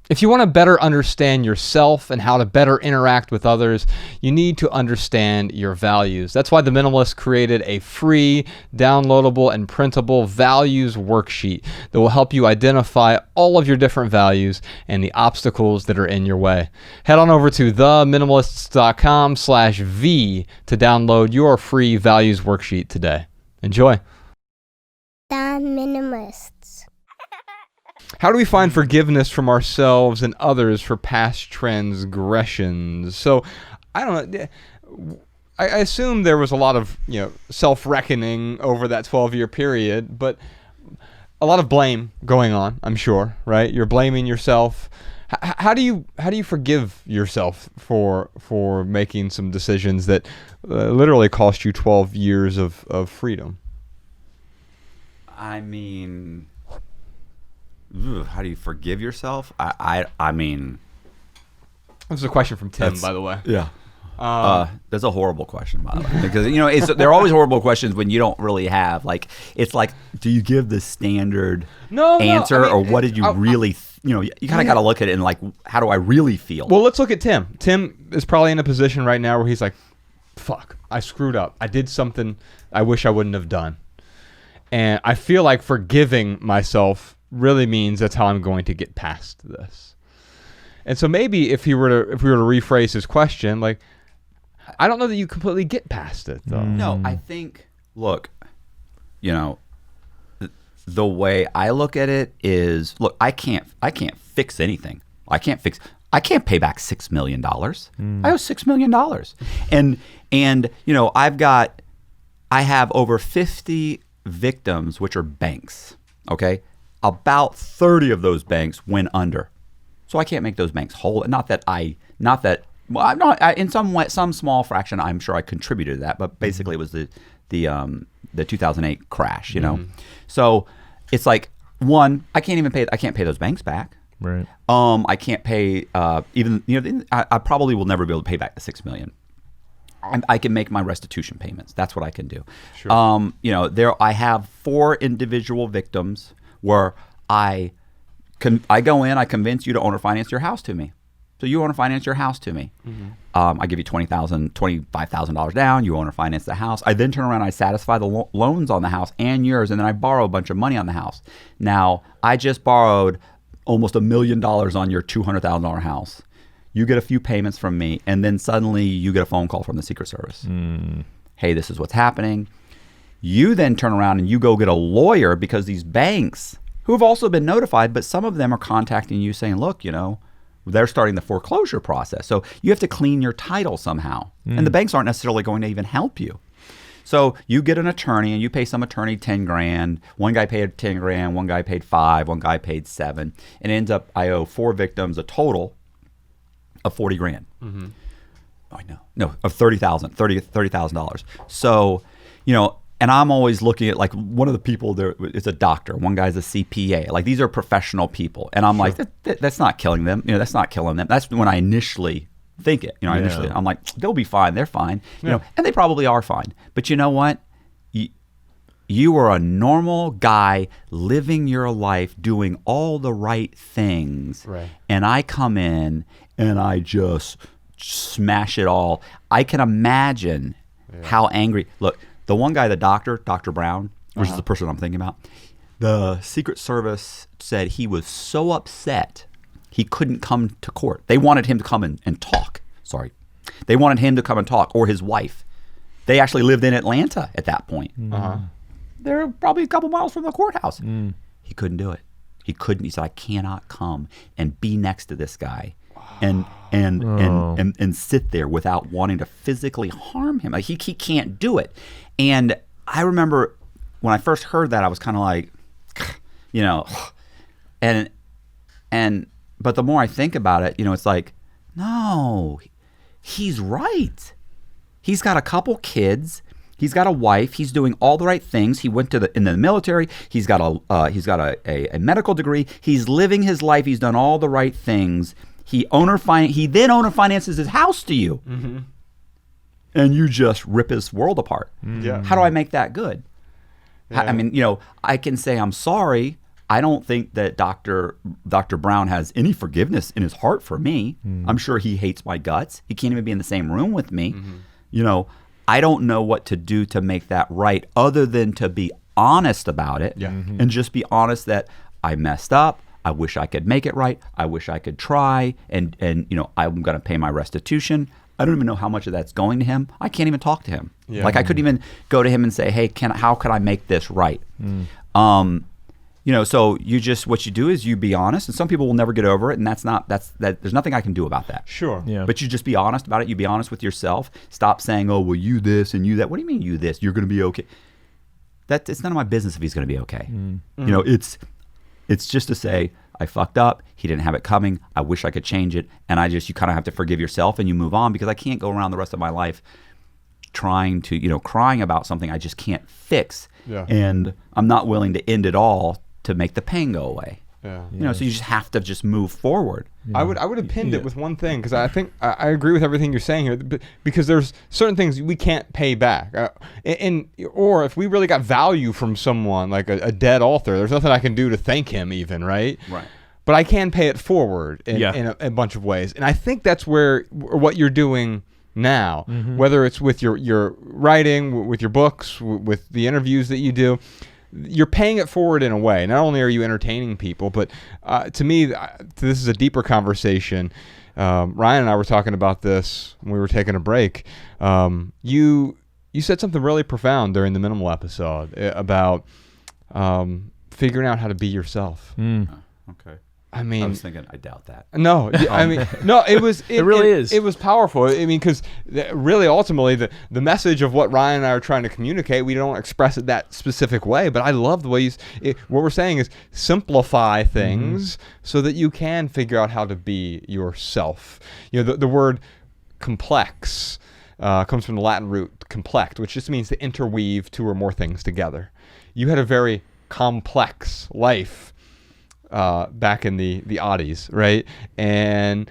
If you want to better understand yourself and how to better interact with others, you need to understand your values. That's why the Minimalists created a free, downloadable, and printable values worksheet that will help you identify all of your different values and the obstacles that are in your way. Head on over to theminimalists.com/V to download your free values worksheet today. Enjoy. The Minimalists. How do we find forgiveness from ourselves and others for past transgressions? So, I don't know. I assume there was a lot of self-reckoning over that 12-year period, but a lot of blame going on. I'm sure, right? You're blaming yourself. How do you forgive yourself for making some decisions that literally cost you 12 years of freedom? I mean, how do you forgive yourself? I mean, this is a question from Tim, by the way. Yeah. That's a horrible question, by the way, because they're always horrible questions when you don't really have it's like, do you give the standard answer, or what did you really? You kind of got to look at it and how do I really feel? Well, let's look at Tim. Tim is probably in a position right now where he's like, "Fuck, I screwed up. I did something I wish I wouldn't have done," and I feel like forgiving myself really means that's how I'm going to get past this. And so maybe if we were to rephrase his question, I don't know that you completely get past it, though. No, I think, look, the way I look at it is, look, I can't fix anything. I can't pay back $6 million. I owe $6 million. And I have over 50 victims, which are banks. Okay. About 30 of those banks went under. So I can't make those banks whole. In some small fraction, I'm sure I contributed to that, but basically it was the 2008 crash, So it's like, one, I can't pay those banks back. Right. I can't pay I probably will never be able to pay back the $6 million. I can make my restitution payments. That's what I can do. Sure. I have 4 individual victims where I go in, I convince you to owner finance your house to me. So you owner finance your house to me. Mm-hmm. I give you $25,000 down. You owner finance the house. I then turn around and I satisfy the loans on the house and yours, and then I borrow a bunch of money on the house. Now, I just borrowed almost $1 million on your $200,000 house. You get a few payments from me, and then suddenly you get a phone call from the Secret Service. Hey, this is what's happening. You then turn around and you go get a lawyer, because these banks, who have also been notified, but some of them are contacting you saying, look, they're starting the foreclosure process. So you have to clean your title somehow. And the banks aren't necessarily going to even help you. So you get an attorney and you pay some attorney $10,000. One guy paid $10,000, one guy paid $5,000, one guy paid $7,000. And it ends up, I owe 4 victims a total of $40,000. Mm-hmm. Oh, I know. No, of $30,000. So, and I'm always looking at one of the people there is a doctor. One guy's a CPA. These are professional people. And I'm like, that's not killing them. That's not killing them. That's when I initially think it. I'm like, they'll be fine. They're fine. And they probably are fine. But you know what? You are a normal guy living your life, doing all the right things. Right. And I come in and I just smash it all. I can imagine how angry. Look, the one guy, the doctor, Dr. Brown, which is the person I'm thinking about, the Secret Service said he was so upset he couldn't come to court. They wanted him to come and talk. Sorry. They wanted him to come and talk, or his wife. They actually lived in Atlanta at that point. They're probably a couple miles from the courthouse. He couldn't do it. He couldn't. He said, I cannot come and be next to this guy and sit there without wanting to physically harm him. He can't do it. And I remember when I first heard that, I was kind of like, but the more I think about it, it's like, no, he's right. He's got a couple kids. He's got a wife. He's doing all the right things. He went in the military. He's got a medical degree. He's living his life. He's done all the right things. He then owner finances his house to you. Mm-hmm. And you just rip his world apart. Yeah. How do I make that good? Yeah. I mean, I can say I'm sorry, I don't think that Dr. Brown has any forgiveness in his heart for me. I'm sure he hates my guts. He can't even be in the same room with me. You know, I don't know what to do to make that right other than to be honest about it and just be honest that I messed up. I wish I could make it right. I wish I could try. And you know, I'm going to pay my restitution. I don't even know how much of that's going to him. I can't even talk to him. Like I couldn't even go to him and say, hey, how can I make this right? You know, so what you do is you be honest, and some people will never get over it, and there's nothing I can do about that. Sure. Yeah. But you just be honest about it. You be honest with yourself. Stop saying, oh, well, you this and you that. What do you mean you this? You're going to be okay. It's none of my business if he's going to be okay. You know, it's just to say, I fucked up. He didn't have it coming. I wish I could change it. And you kind of have to forgive yourself and you move on, because I can't go around the rest of my life crying about something I just can't fix. Yeah. And I'm not willing to end it all to make the pain go away. Yeah. You know, so you just have to just move forward. I would have pinned it with one thing, because I think I agree with everything you're saying here, because there's certain things we can't pay back, or if we really got value from someone like a dead author, there's nothing I can do to thank him even, right? Right. But I can pay it forward in a bunch of ways, and I think that's what you're doing now, whether it's with your writing, with your books, with the interviews that you do. You're paying it forward in a way. Not only are you entertaining people, but to me, this is a deeper conversation. Ryan and I were talking about this when we were taking a break. You said something really profound during the Minimal episode about figuring out how to be yourself. Okay. I mean, I was thinking, I doubt that. No, I mean, no, it was. It really is. It was powerful. I mean, because really, ultimately, the message of what Ryan and I are trying to communicate, we don't express it that specific way. But I love the way what we're saying is simplify things so that you can figure out how to be yourself. You know, the word complex comes from the Latin root complex, which just means to interweave two or more things together. You had a very complex life. Back in the oddies, right? And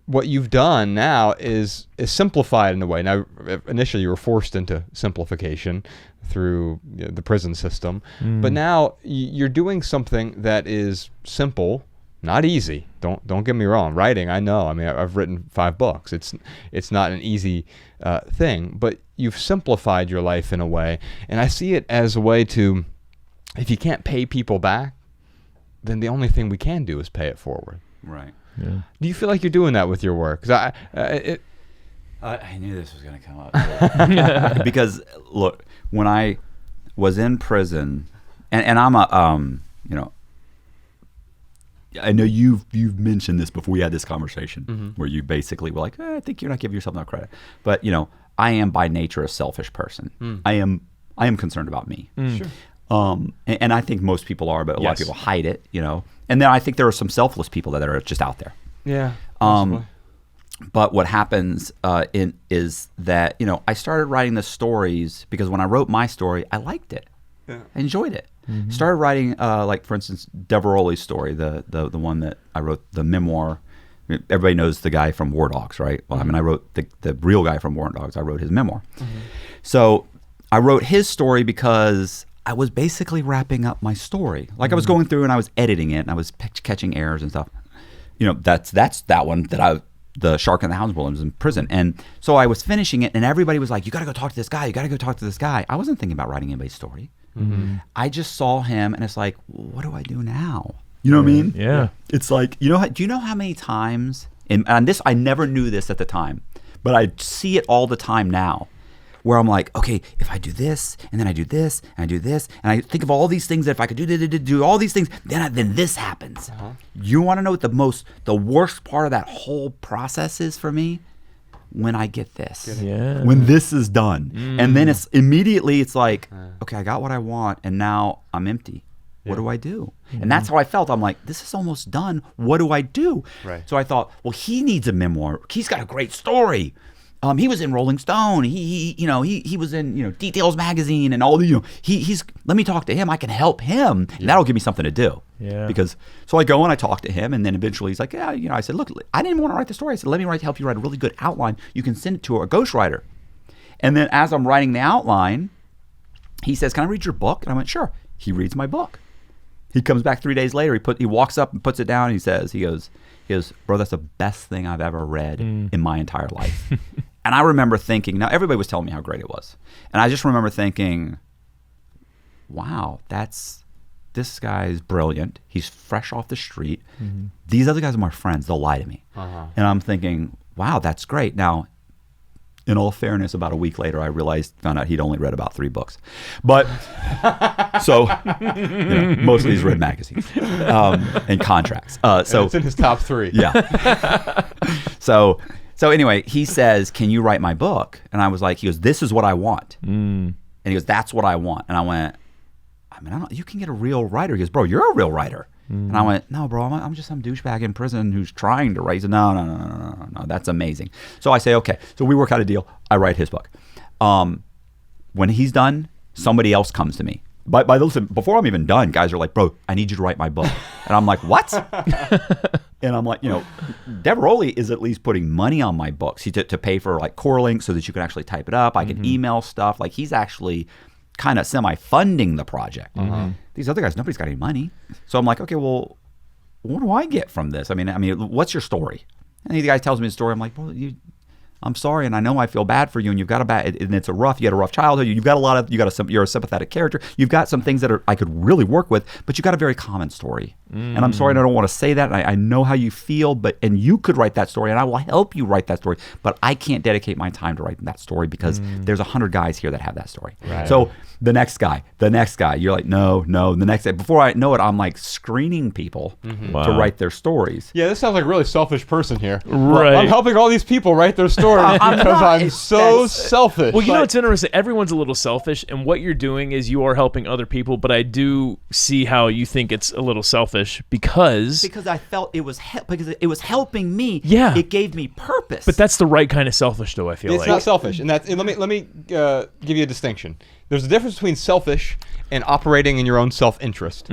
what you've done now is simplified in a way. Now, initially you were forced into simplification through the prison system, but now you're doing something that is simple, not easy. Don't get me wrong. Writing, I know. I mean, I've written 5 books. It's not an easy thing, but you've simplified your life in a way, and I see it as a way to, if you can't pay people back, then the only thing we can do is pay it forward. Right. Yeah. Do you feel like you're doing that with your work? 'Cause I knew this was going to come up. Because, look, when I was in prison, and I'm you know, I know you've mentioned this before we had this conversation, where you basically were like, I think you're not giving yourself enough credit. But, you know, I am by nature a selfish person. I am concerned about me. Sure. And I think most people are, but a lot of people hide it, you know. And then I think there are some selfless people that are just out there. Yeah. Possibly. But what happens is that, you know, I started writing the stories because when I wrote my story, I liked it. Yeah. I enjoyed it. Started writing, like, for instance, Deveroli's story, the one that I wrote, the memoir. Everybody knows the guy from War Dogs, right? Well, I mean, I wrote the real guy from War Dogs. I wrote his memoir. So I wrote his story because I was basically wrapping up my story. Like I was going through and I was editing it and I was catching errors and stuff. You know, that's that one that the Shark and the Hounds was in prison. And so I was finishing it and everybody was like, you got to go talk to this guy. You got to go talk to this guy. I wasn't thinking about writing anybody's story. I just saw him and it's like, what do I do now? You know what I mean? Yeah. It's like, do you know how many times, and this, I never knew this at the time, but I see it all the time now, where I'm like, okay, if I do this, and then I do this, and I do this, and I think of all these things that if I could do all these things, then this happens. You want to know what the worst part of that whole process is for me? When I get this. Yeah. When this is done. And then it's like, okay, I got what I want, and now I'm empty. What do I do? And that's how I felt. I'm like, this is almost done. What do I do? Right. So I thought, well, he needs a memoir. He's got a great story. He was in Rolling Stone. He was in Details magazine and all the he's. Let me talk to him. I can help him. And that'll give me something to do. Yeah. Because so I go and I talk to him, and then eventually he's like, yeah, I said, look, I didn't want to write the story. I said, let me help you write a really good outline. You can send it to a ghostwriter. And then as I'm writing the outline, he says, can I read your book? And I went, sure. He reads my book. He comes back 3 days later. He walks up and puts it down. And he goes, bro, that's the best thing I've ever read in my entire life. And I remember thinking, now everybody was telling me how great it was. And I just remember thinking, wow, this guy's brilliant. He's fresh off the street. These other guys are my friends. They'll lie to me. And I'm thinking, wow, that's great. Now, in all fairness, about a week later, I found out he'd only read about 3 books. But, so, mostly he's read magazines and contracts. So it's in his top 3. Yeah. So anyway, he says, can you write my book? And I was like, he goes, this is what I want. And he goes, that's what I want. And I went, you can get a real writer. He goes, bro, you're a real writer. And I went, no, bro, I'm just some douchebag in prison who's trying to write. He said, no, that's amazing. So I say, okay. So we work out a deal. I write his book. When he's done, somebody else comes to me. Listen, before I'm even done, guys are like, bro, I need you to write my book. And I'm like, what? And I'm like, Deb Rowley is at least putting money on my books to pay for like core links so that you can actually type it up. I can email stuff. Like he's actually kind of semi-funding the project. These other guys, nobody's got any money. So I'm like, okay, well, what do I get from this? I mean, what's your story? And the guy tells me his story. I'm like, well, I'm sorry, and I know I feel bad for you, and you had a rough childhood. You're a sympathetic character. You've got some things that I could really work with, but you got a very common story. And I'm sorry, and I don't want to say that. And I know how you feel, and you could write that story, and I will help you write that story. But I can't dedicate my time to writing that story because there's 100 guys here that have that story. Right. So the next guy, you're like, no, the next guy. Before I know it, I'm like screening people to write their stories. Yeah, this sounds like a really selfish person here. Right. I'm helping all these people write their stories because I'm so selfish. Well, you know what's interesting? Everyone's a little selfish, and what you're doing is you are helping other people, but I do see how you think it's a little selfish because I felt because it was helping me. Yeah. It gave me purpose. But that's the right kind of selfish, though, I feel It's like. not selfish, and let me give you a distinction. There's a difference between selfish and operating in your own self-interest.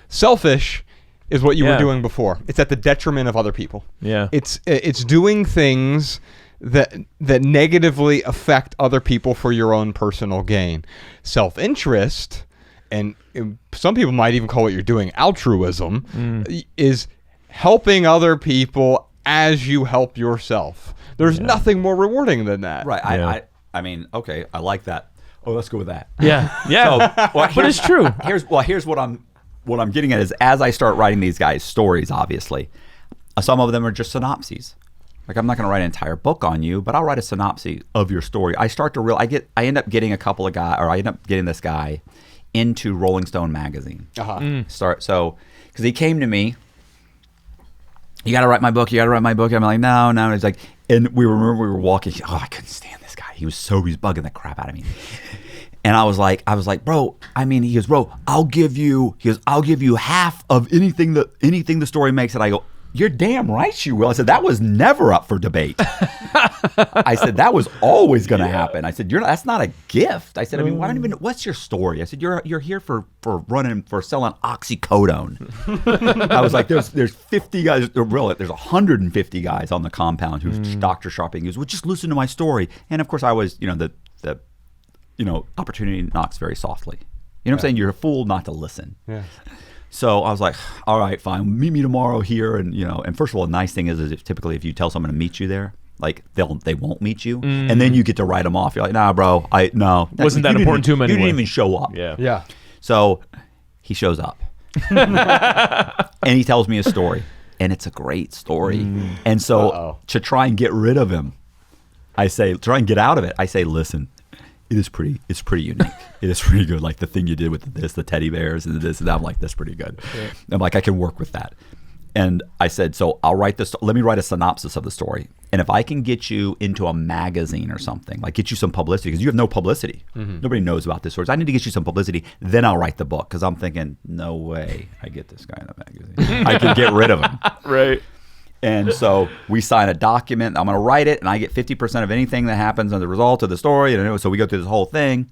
Selfish is what you were doing before. It's at the detriment of other people. Yeah. It's doing things that negatively affect other people for your own personal gain. Self-interest, and some people might even call what you're doing altruism, is helping other people as you help yourself. There's nothing more rewarding than that. Right. Yeah. I mean, okay, I like that. Oh, let's go with that. Yeah. But it's true. Here's what I'm getting at is as I start writing these guys' stories, obviously, some of them are just synopses. Like I'm not going to write an entire book on you, but I'll write a synopsis of your story. I end up getting this guy into Rolling Stone magazine. Because he came to me, you got to write my book. I'm like, no. And he's like, and we were walking. Oh, I couldn't stand this guy. He was bugging the crap out of me. And I was like, bro, he goes, bro, I'll give you half of anything the story makes. And I go, you're damn right you will. I said, that was never up for debate. I said, that was always going to happen. I said, that's not a gift. I said, what's your story? I said, you're here for selling oxycodone. I was like, there's 50 guys, there's 150 guys on the compound who's doctor shopping. He goes, well, just listen to my story. And of course I was, the opportunity knocks very softly. You know what I'm saying? You're a fool not to listen. Yeah. So I was like, all right, fine. Meet me tomorrow here. And, and first of all, the nice thing is typically if you tell someone to meet you there, like they won't meet you. And then you get to write them off. You're like, nah, bro, no. Wasn't that important to him anyway. You didn't even show up. Yeah. So he shows up. And he tells me a story. And it's a great story. And so to try and get rid of him, try and get out of it, I say, listen, it's pretty unique. It is pretty good. Like the thing you did with the teddy bears and this and that. I'm like, that's pretty good. Yeah. I'm like, I can work with that. And I said, so let me write a synopsis of the story. And if I can get you into a magazine or something, like get you some publicity, because you have no publicity. Nobody knows about this story. So I need to get you some publicity. Then I'll write the book. Because I'm thinking, no way I get this guy in a magazine. I can get rid of him. Right. And so we sign a document. I'm going to write it, and I get 50% of anything that happens as a result of the story. And so we go through this whole thing.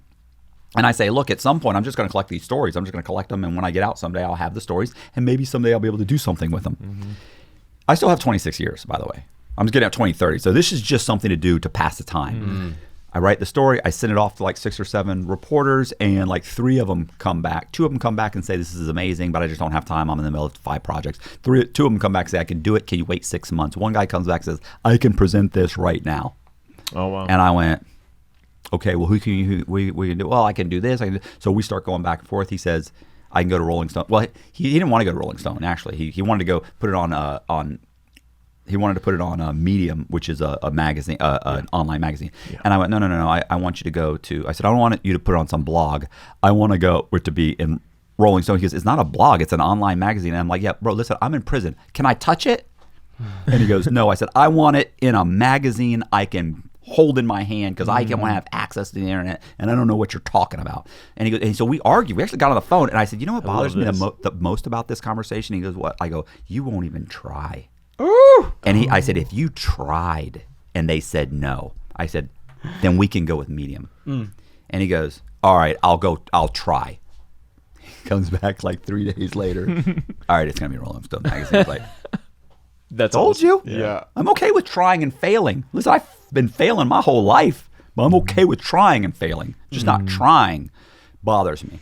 And I say, look, at some point, I'm just going to collect these stories. I'm just going to collect them. And when I get out someday, I'll have the stories. And maybe someday I'll be able to do something with them. I still have 26 years, by the way. I'm just getting out 2030. So this is just something to do to pass the time. I write the story. I send it off to like 6 or 7 reporters, and like 3 of them come back. 2 of them come back and say, this is amazing, but I just don't have time. I'm in the middle of 5 projects. 2 of them come back and say, I can do it. Can you wait 6 months? One guy comes back and says, I can present this right now. Oh, wow. And I went, okay, well, we can do? Well, I can do this. So we start going back and forth. He says, I can go to Rolling Stone. Well, he didn't want to go to Rolling Stone, actually. He wanted to go put it on he wanted to put it on Medium, which is a magazine, an online magazine. Yeah. And I went, no. I want you to go to, I said, I don't want you to put it on some blog. I want to go for it to be in Rolling Stone. He goes, it's not a blog, it's an online magazine. And I'm like, yeah, bro, listen, I'm in prison. Can I touch it? And he goes, no. I said, I want it in a magazine I can hold in my hand because I can want to have access to the internet, and I don't know what you're talking about. And he goes, and so we argued. We actually got on the phone, and I said, you know what bothers me the most about this conversation? He goes, what? I go, you won't even try. Ooh. And I said, if you tried and they said no, I said, then we can go with Medium. And he goes, all right, I'll try. He comes back like 3 days later. All right, it's going to be Rolling Stone magazine. He's like, That's told awesome. you. Yeah. I'm okay with trying and failing. Listen, I've been failing my whole life, but I'm okay with trying and failing. Just not trying bothers me.